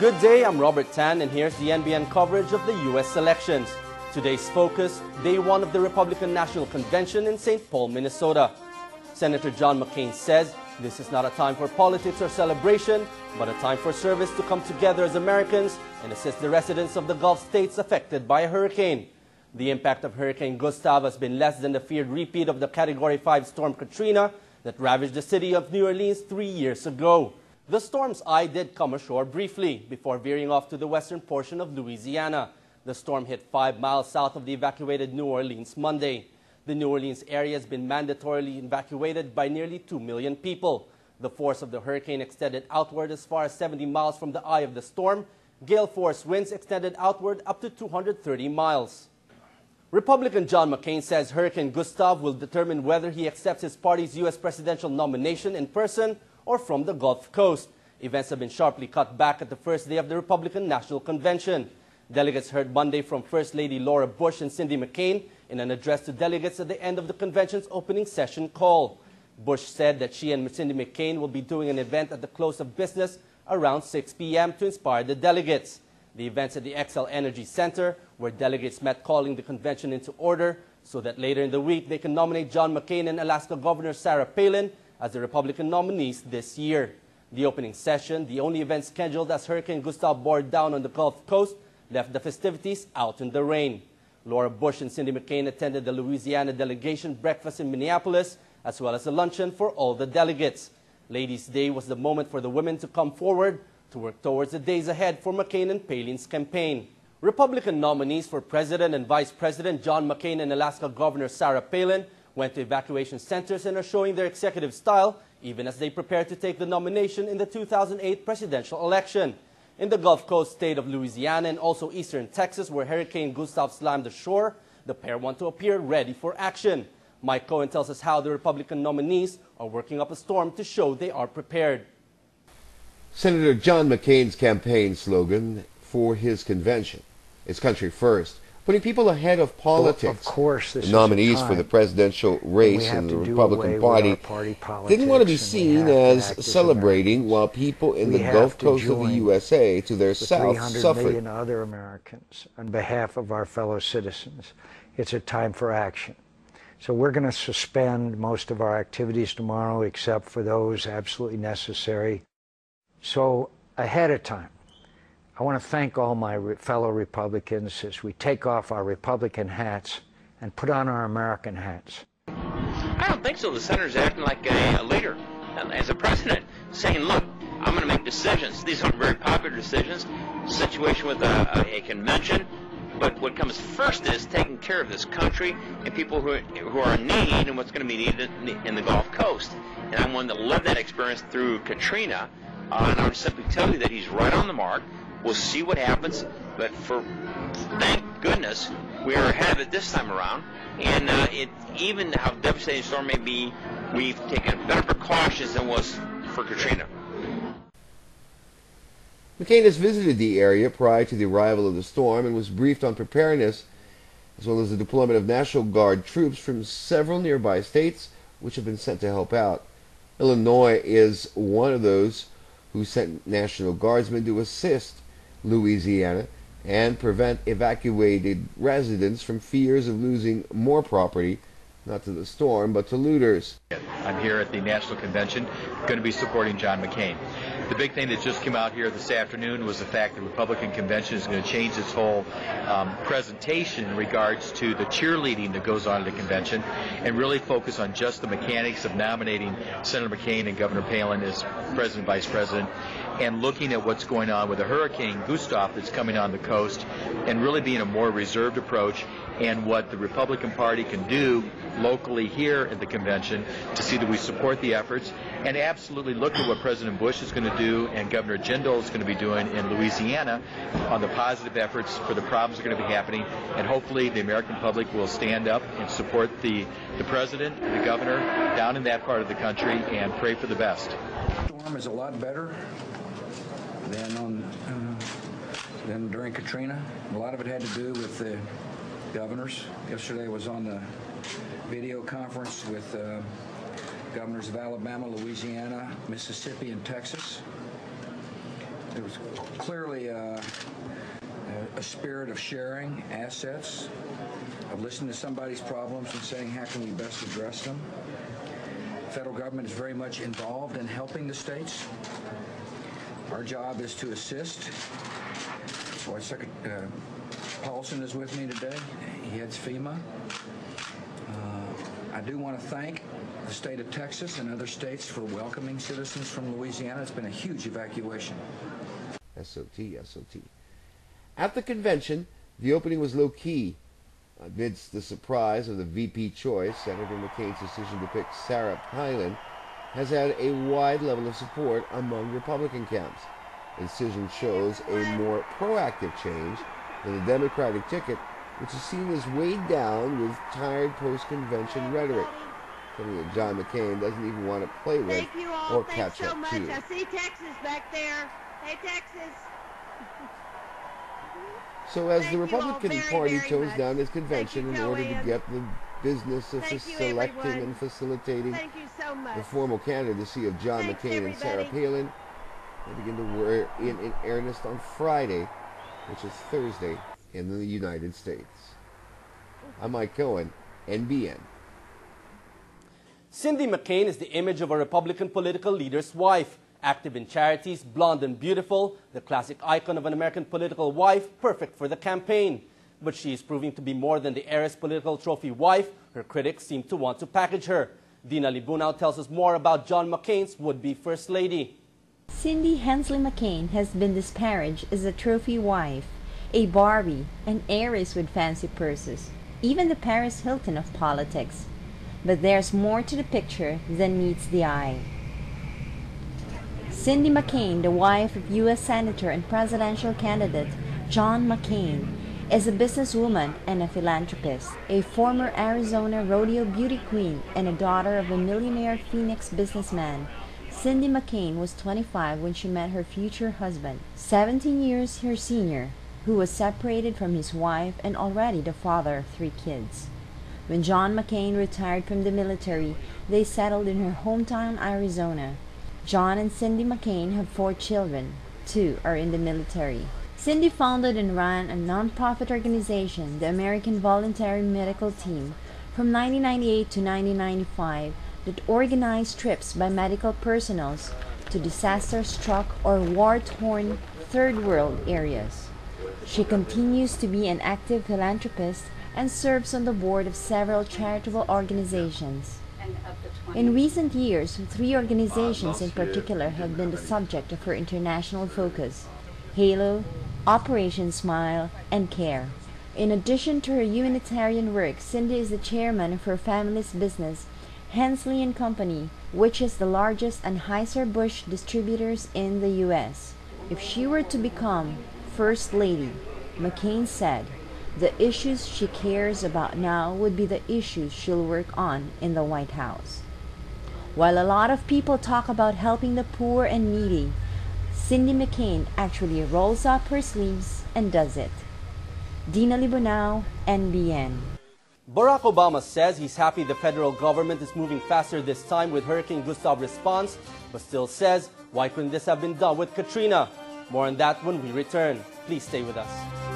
Good day, I'm Robert Tan, and here's the NBN coverage of the U.S. elections. Today's focus, day one of the Republican National Convention in St. Paul, Minnesota. Senator John McCain says this is not a time for politics or celebration, but a time for service to come together as Americans and assist the residents of the Gulf states affected by a hurricane. The impact of Hurricane Gustav has been less than the feared repeat of the Category 5 storm Katrina that ravaged the city of New Orleans 3 years ago. The storm's eye did come ashore briefly before veering off to the western portion of Louisiana. The storm hit 5 miles south of the evacuated New Orleans Monday. The New Orleans area has been mandatorily evacuated by nearly 2 million people. The force of the hurricane extended outward as far as 70 miles from the eye of the storm. Gale force winds extended outward up to 230 miles. Republican John McCain says Hurricane Gustav will determine whether he accepts his party's U.S. presidential nomination in person or from the Gulf Coast. Events have been sharply cut back at the first day of the Republican National Convention. Delegates heard Monday from First Lady Laura Bush and Cindy McCain in an address to delegates at the end of the convention's opening session call. Bush said that she and Cindy McCain will be doing an event at the close of business around 6 p.m. to inspire the delegates. The event's at the Xcel Energy Center, where delegates met calling the convention into order so that later in the week they can nominate John McCain and Alaska Governor Sarah Palin as the Republican nominees this year. The opening session, the only event scheduled as Hurricane Gustav bore down on the Gulf Coast, left the festivities out in the rain. Laura Bush and Cindy McCain attended the Louisiana delegation breakfast in Minneapolis, as well as a luncheon for all the delegates. Ladies' Day was the moment for the women to come forward to work towards the days ahead for McCain and Palin's campaign. Republican nominees for President and Vice President John McCain and Alaska Governor Sarah Palin went to evacuation centers and are showing their executive style even as they prepare to take the nomination in the 2008 presidential election. In the Gulf Coast state of Louisiana and also eastern Texas, where Hurricane Gustav slammed ashore, the pair want to appear ready for action. Mike Cohen tells us how the Republican nominees are working up a storm to show they are prepared. Senator John McCain's campaign slogan for his convention is Country First, putting people ahead of politics. Well, of course, this the nominees for the presidential race in the Republican Party didn't want to be seen as celebrating while people in the Gulf Coast of the USA to their south 300 million other Americans on behalf of our fellow citizens. It's a time for action. So we're going to suspend most of our activities tomorrow except for those absolutely necessary. So ahead of time, I want to thank all my fellow Republicans as we take off our Republican hats and put on our American hats. I don't think so. The senator's acting like a leader, as a president, saying, look, I'm going to make decisions. These aren't very popular decisions. Situation with a convention. But what comes first is taking care of this country and people who are in need and what's going to be needed in the Gulf Coast. And I'm one that lived that experience through Katrina. And I'll simply tell you that he's right on the mark. We'll see what happens, but thank goodness we are ahead of it this time around. And even how devastating the storm may be, we've taken better precautions than was for Katrina. McCain has visited the area prior to the arrival of the storm and was briefed on preparedness, as well as the deployment of National Guard troops from several nearby states, which have been sent to help out. Illinois is one of those who sent National Guardsmen to assist Louisiana and prevent evacuated residents from fears of losing more property, not to the storm, but to looters. I'm here at the National Convention, going to be supporting John McCain. The big thing that just came out here this afternoon was the fact that the Republican Convention is going to change its whole presentation in regards to the cheerleading that goes on at the convention and really focus on just the mechanics of nominating Senator McCain and Governor Palin as President and Vice President, and looking at what's going on with the Hurricane Gustav that's coming on the coast, and really being a more reserved approach, and what the Republican Party can do locally here at the convention to see that we support the efforts, and absolutely look at what President Bush is going to do and Governor Jindal is going to be doing in Louisiana on the positive efforts for the problems that are going to be happening, and hopefully the American public will stand up and support the President, the Governor down in that part of the country, and pray for the best. The storm is a lot better than during Katrina. A lot of it had to do with the governors. Yesterday I was on the video conference with governors of Alabama, Louisiana, Mississippi, and Texas. There was clearly a spirit of sharing assets, of listening to somebody's problems and saying, how can we best address them? The federal government is very much involved in helping the states. Our job is to assist. So Secretary Paulson is with me today. He heads FEMA. I do want to thank the state of Texas and other states for welcoming citizens from Louisiana. It's been a huge evacuation. SOT, SOT. At the convention, the opening was low-key. Amidst the surprise of the VP choice, Senator McCain's decision to pick Sarah Palin has had a wide level of support among Republican camps. The decision shows a more proactive change than the Democratic ticket, which is seen as weighed down with tired post-convention rhetoric, something that John McCain doesn't even want to play with or catch up to. I see Texas back there. Hey, Texas. So as the Republican Party tones down its convention in order to get the business of selecting and facilitating the formal candidacy of John McCain and Sarah Palin, they begin to work in earnest on Friday, which is Thursday, in the United States. I'm Mike Cohen, NBN. Cindy McCain is the image of a Republican political leader's wife. Active in charities, blonde and beautiful, the classic icon of an American political wife, perfect for the campaign. But she is proving to be more than the heiress political trophy wife her critics seem to want to package her. Dina Libunao tells us more about John McCain's would-be First Lady. Cindy Hensley McCain has been disparaged as a trophy wife, a Barbie, an heiress with fancy purses, even the Paris Hilton of politics. But there's more to the picture than meets the eye. Cindy McCain, the wife of U.S. Senator and presidential candidate John McCain, is a businesswoman and a philanthropist, a former Arizona rodeo beauty queen and a daughter of a millionaire Phoenix businessman. Cindy McCain was 25 when she met her future husband, 17 years her senior, who was separated from his wife and already the father of 3 kids. When John McCain retired from the military, they settled in her hometown, Arizona. John and Cindy McCain have 4 children. 2 are in the military. Cindy founded and ran a non-profit organization, the American Voluntary Medical Team, from 1998 to 1995 that organized trips by medical personnel to disaster-struck or war-torn third world areas. She continues to be an active philanthropist and serves on the board of several charitable organizations. In recent years, 3 organizations in particular have been the subject of her international focus: HALO, Operation Smile, and CARE. In addition to her humanitarian work, Cindy is the chairman of her family's business, Hensley & Company, which is the largest Anheuser-Busch distributors in the U.S. If she were to become First Lady, McCain said, the issues she cares about now would be the issues she'll work on in the White House. While a lot of people talk about helping the poor and needy, Cindy McCain actually rolls up her sleeves and does it. Dina Libunao, NBN. Barack Obama says he's happy the federal government is moving faster this time with Hurricane Gustav response, but still says, why couldn't this have been done with Katrina? More on that when we return. Please stay with us.